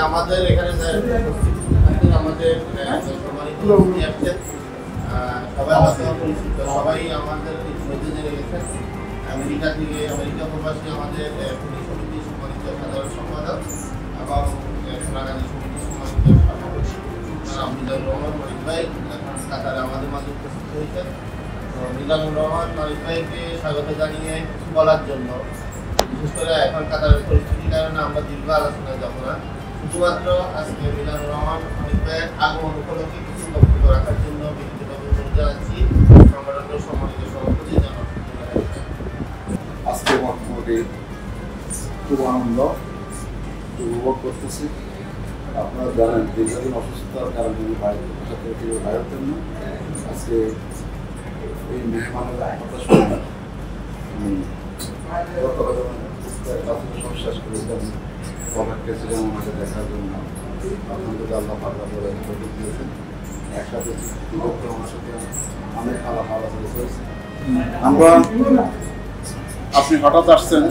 আমাদের এখানে আমাদের সবাই আমাদের মধ্যে জেনে গেছেন। আমেরিকা প্রবাসী আমাদের সমিতি সম্মানিত সাধারণ সম্পাদক এবং সোনাগাজী সমিতি সম্মানিত সভাপতি মিজানুর রহমান মানিক ভাই কাতারে আমাদের মাঝে উপস্থিত হয়েছেন। তো মিজানুর রহমান মানিক ভাইকে স্বাগত জানিয়ে কিছু বলার জন্য, বিশেষ করে এখন কাতারের পরিস্থিতির কারণে আমরা দীর্ঘ আলোচনায় যাব না, শুধুমাত্র আজকে মিজানুর রহমান মানিক ভাইয়ের আগমন উপলক্ষে কিছু বক্তব্য রাখার জন্য ব্যক্তিগত অনুরোধ জানাচ্ছি সংগঠনের সম্মানিত সভাপতি জনাব। আজকে মোটামুটি খুব আনন্দ উপভোগ করতেছি। আপনারা জানেন দীর্ঘদিন অসুস্থতার কারণে বাইরের জন্য আজকে এই মেহমানের কথা শুনে শেষ করেছেন কমেন্ট করেছিলেন আমাকে দেখার জন্য। আলহামদুলিল্লাহ আল্লাহ পাক দিয়েছেন। একসাথে আমার সাথে অনেক আলাদা করেছে। আমরা আপনি হঠাৎ আসছেন,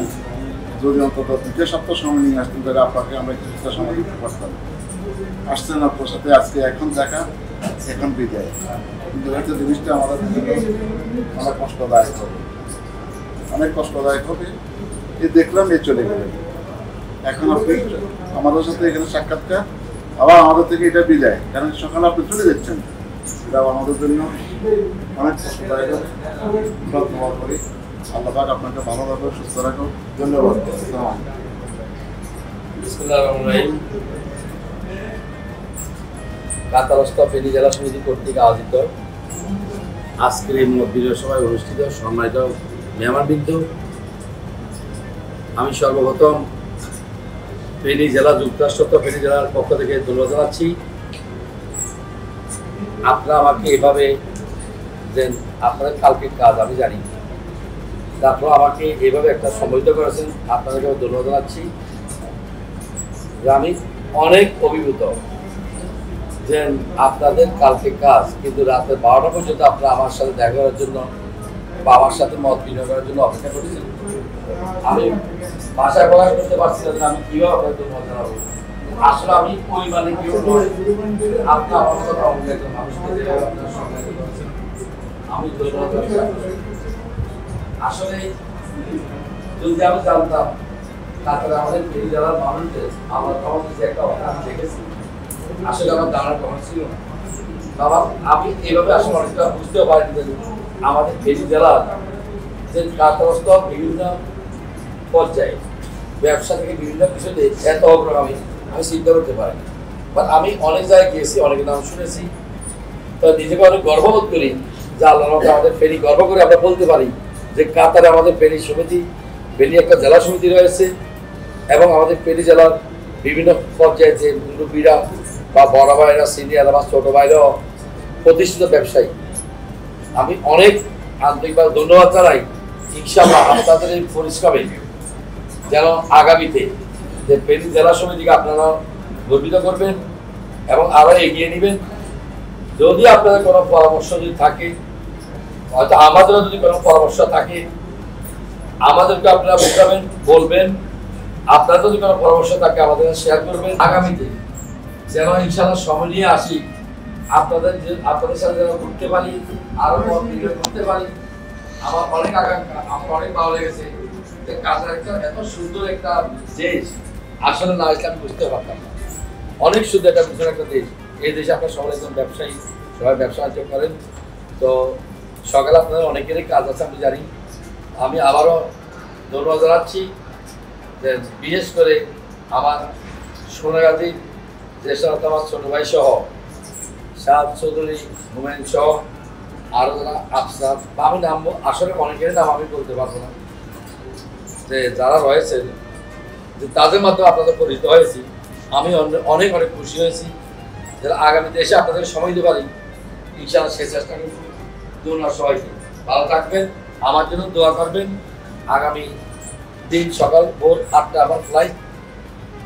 যদি অন্তত 2 সপ্তাহ সময় নিয়ে আসতেন তাহলে আপনাকে আমরা কিছুটা সময় দিতে পারতাম। আসছেন আপনার সাথে আজকে এখন দেখা, এখন বিদায়, কিন্তু হয়তো জিনিসটা আমাদের অনেক কষ্টদায়ক হবে, অনেক কষ্টদায়ক হবে। এই দেখলাম এই চলে গেলেন, এখন আপনি আমাদের সাথে এখানে সাক্ষাৎকার, আবার আমাদের থেকে এটা বিদায়, কারণ সকালে আপনি চলে যাচ্ছেন, এটা আমাদের জন্য অনেক কষ্টদায়ক হবে। ধন্যবাদ করি, আল্লাহ পাক আপনাকে ভালো রাখো, সুস্থ রাখো। ধন্যবাদ। কাতারস্থ ফেনী জেলা সমিতি কর্তৃক আয়োজিত আজকের এই বিজয় সভায় অনুষ্ঠিত সম্মানিত মেহমানবৃন্দ, আমি সর্বপ্রথম ফেনী জেলা যুক্তরাষ্ট্র ফেনী জেলার পক্ষ থেকে ধন্যবাদ জানাচ্ছি। আপনারা আমাকে এভাবে যে আপনাদের কালকের কাজ আমি জানি, তারপর আমাকে এইভাবে একটা সম্বোধিত করেছেন, আপনাদেরকে ধন্যবাদ জানাচ্ছি। যে আমি অনেক অভিভূত যে আপনাদের কালকে কাজ, কিন্তু রাতে 12টা পর্যন্ত আপনারা আমার সাথে দেখা করার জন্য বা আমার সাথে মত বিনিময় করার জন্য অপেক্ষা করেছেন। আমি ভাষায় প্রকাশ করতে পারছি না যে আমি কীভাবে আপনাদের ধন্যবাদ জানাবো। আসলে আমি পরিমাণে কেউ নয়, আপনি আমার সাথে অঙ্গে একজন মানুষকে যেভাবে আপনার সংজ্ঞায়িত করেছেন, আমি ধন্যবাদ জানাচ্ছি। আসলে যদি আমি জানতাম তারপরে আমাদের ফেনী জেলার মানুষদের আমার তখন যে একটা আমি দেখেছি, আসলে আমার জানার কথা ছিল না। বাবা আমি এইভাবে আসলে অনেকটা বুঝতেও পারিনি যে আমাদের ফেনী জেলার যে কাতারস্থ বিভিন্ন পর্যায়ে ব্যবসা থেকে বিভিন্ন কিছুতে এত অগ্রগামী আমি চিন্তা করতে পারিনি। বাট আমি অনেক জায়গায় গিয়েছি, অনেকের নাম শুনেছি, তো নিজেকে অনেক গর্ববোধ করি যে আল্লাহর মধ্যে আমাদের ফেনী গর্ব করে আমরা বলতে পারি যে কাতারে আমাদের ফেনী সমিতি, ফেনী একটা জেলা সমিতি রয়েছে এবং আমাদের ফেনী জেলার বিভিন্ন পর্যায়ে যে মুরব্বীরা বা বড় ভাইরা, সিনিয়র বা ছোটো ভাইরাও প্রতিষ্ঠিত ব্যবসায়ী, আমি অনেক আন্তরিকভাবে ধন্যবাদ জানাই। ইনশাআল্লাহ আপনাদের এই পরিশ্রমে যেন আগামীতে যে ফেনী জেলা সমিতিকে আপনারা গর্বিত করবেন এবং আরও এগিয়ে নেবেন। যদি আপনাদের কোনো পরামর্শ যদি থাকে, হয়তো আমাদেরও যদি কোনো পরামর্শ থাকে, আমাদেরকে আপনারা বোঝাবেন, বলবেন। আপনার যদি কোনো পরামর্শ থাকে আমাদের শেয়ার করবেন। আগামীতে যেন ইনশাআল্লাহ সময় নিয়ে আসি, আপনাদের সাথে যেন ঘুরতে পারি, আরো মত বিনিময় করতে পারি। আমার অনেক আকাঙ্ক্ষা, আমার অনেক ভালো লেগেছে যে কাতার একটা এত সুন্দর একটা দেশ, আসলে না আসলে আমি বুঝতে পারতাম না। অনেক সুন্দর একটা সুন্দর একটা দেশ। এই দেশে আপনার সবাই একজন ব্যবসায়ী, সবাই ব্যবসা বাণিজ্য করেন। তো সকালে আপনাদের অনেকেরই কাজ আছে আমি জানি। আমি আবারও ধন্যবাদ জানাচ্ছি যে বিশেষ করে আমার সোনাগাজীর যে সমস্ত আমার ছোটো ভাই সহ শাহাদ চৌধুরী, হুমায়ুন সহ আরও যারা আফসার, আমি নাম আসলে অনেকের নাম আমি বলতে পারবো না, যে যারা রয়েছেন যে তাদের মাধ্যমে আপনাদের পরিচিত হয়েছি। আমি অনেক অনেক খুশি হয়েছি যারা আগামীতে এসে আপনাদের সময় দিতে পারি। ইনশাআল্লাহ সে চেষ্টা করব। ধন্যবাদ সবাইকে, ভালো থাকবেন, আমার জন্য দোয়া করবেন। আগামী দিন সকাল ভোর 8টা আমার ফ্লাইট,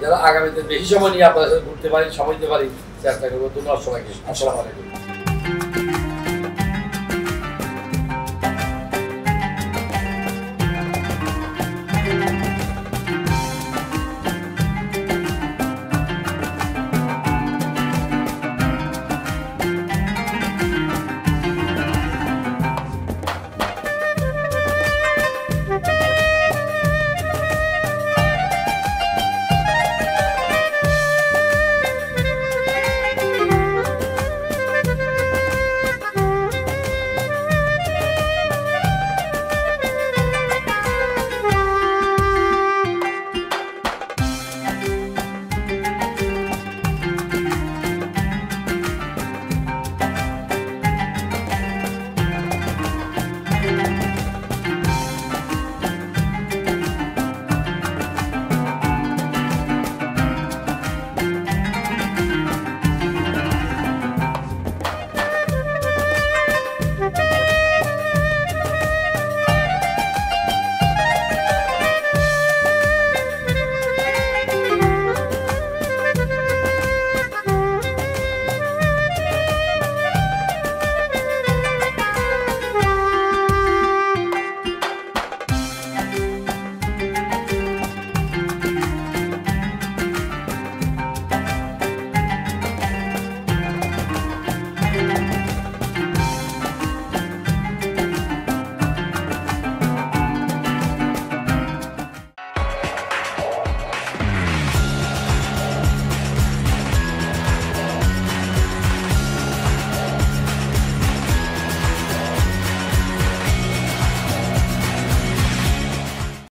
যারা আগামীতে বেশি সময় নিয়ে আপনাদের সাথে ঘুরতে পারি, সময় দিতে পারি চেষ্টা করবো। ধন্যবাদ সবাইকে। আসসালামু আলাইকুম।